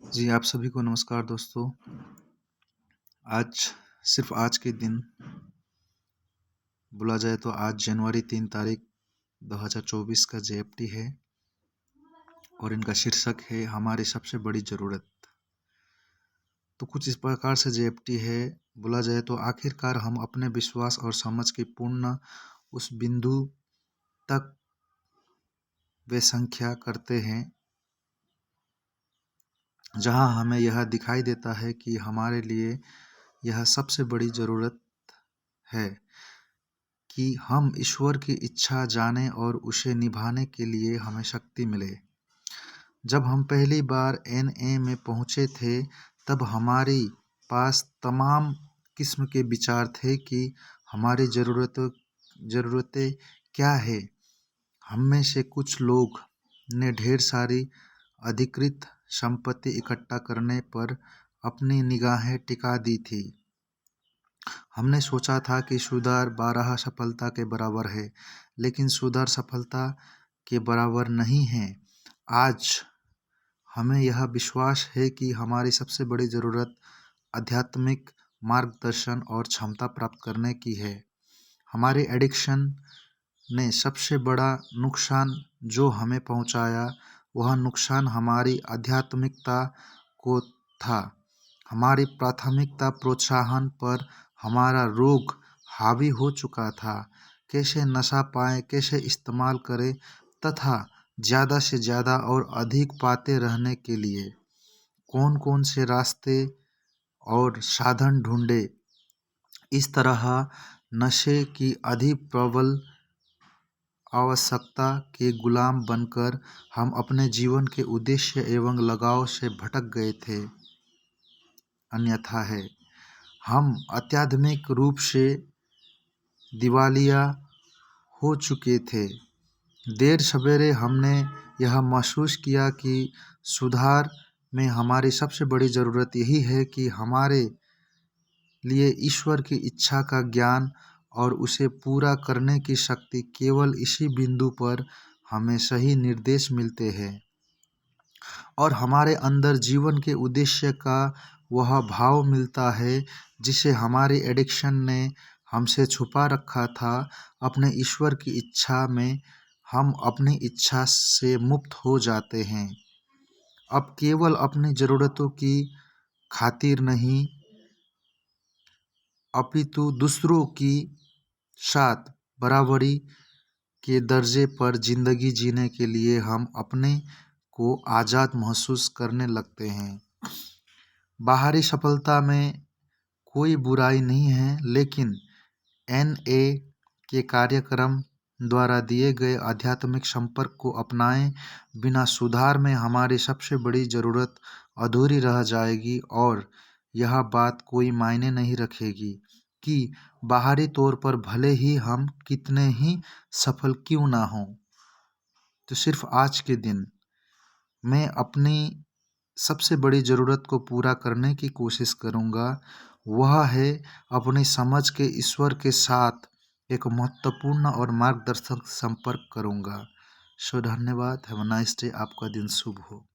जी, आप सभी को नमस्कार दोस्तों। आज सिर्फ़ आज के दिन बोला जाए तो आज जनवरी 3 तारीख 2024 का जेएफटी है और इनका शीर्षक है हमारी सबसे बड़ी ज़रूरत। तो कुछ इस प्रकार से जेएफटी है, बोला जाए तो आखिरकार हम अपने विश्वास और समझ की पूर्ण उस बिंदु तक वे संख्या करते हैं, जहाँ हमें यह दिखाई देता है कि हमारे लिए यह सबसे बड़ी ज़रूरत है कि हम ईश्वर की इच्छा जानें और उसे निभाने के लिए हमें शक्ति मिले। जब हम पहली बार एनए में पहुँचे थे, तब हमारी पास तमाम किस्म के विचार थे कि हमारी ज़रूरतें क्या हैं। हम में से कुछ लोग ने ढेर सारी अधिकृत संपत्ति इकट्ठा करने पर अपनी निगाहें टिका दी थी। हमने सोचा था कि सुधार 12 सफलता के बराबर है, लेकिन सुधार सफलता के बराबर नहीं है। आज हमें यह विश्वास है कि हमारी सबसे बड़ी ज़रूरत आध्यात्मिक मार्गदर्शन और क्षमता प्राप्त करने की है। हमारी एडिक्शन ने सबसे बड़ा नुकसान जो हमें पहुंचाया, वह नुकसान हमारी आध्यात्मिकता को था। हमारी प्राथमिकता प्रोत्साहन पर हमारा रोग हावी हो चुका था। कैसे नशा पाएं, कैसे इस्तेमाल करें तथा ज़्यादा से ज़्यादा और अधिक पाते रहने के लिए कौन कौन से रास्ते और साधन ढूंढे। इस तरह नशे की अधिक प्रबल आवश्यकता के गुलाम बनकर हम अपने जीवन के उद्देश्य एवं लगाव से भटक गए थे। अन्यथा है, हम आध्यात्मिक रूप से दिवालिया हो चुके थे। देर सवेरे हमने यह महसूस किया कि सुधार में हमारी सबसे बड़ी ज़रूरत यही है कि हमारे लिए ईश्वर की इच्छा का ज्ञान और उसे पूरा करने की शक्ति। केवल इसी बिंदु पर हमें सही निर्देश मिलते हैं और हमारे अंदर जीवन के उद्देश्य का वह भाव मिलता है जिसे हमारी एडिक्शन ने हमसे छुपा रखा था। अपने ईश्वर की इच्छा में हम अपनी इच्छा से मुक्त हो जाते हैं। अब केवल अपनी ज़रूरतों की खातिर नहीं, अपितु दूसरों की साथ बराबरी के दर्जे पर ज़िंदगी जीने के लिए हम अपने को आज़ाद महसूस करने लगते हैं। बाहरी सफलता में कोई बुराई नहीं है, लेकिन एनए के कार्यक्रम द्वारा दिए गए आध्यात्मिक संपर्क को अपनाए बिना सुधार में हमारी सबसे बड़ी ज़रूरत अधूरी रह जाएगी। और यह बात कोई मायने नहीं रखेगी कि बाहरी तौर पर भले ही हम कितने ही सफल क्यों ना हों। तो सिर्फ आज के दिन मैं अपनी सबसे बड़ी ज़रूरत को पूरा करने की कोशिश करूँगा। वह है अपनी समझ के ईश्वर के साथ एक महत्वपूर्ण और मार्गदर्शक संपर्क करूँगा। धन्यवाद। Have a nice day. आपका दिन शुभ हो।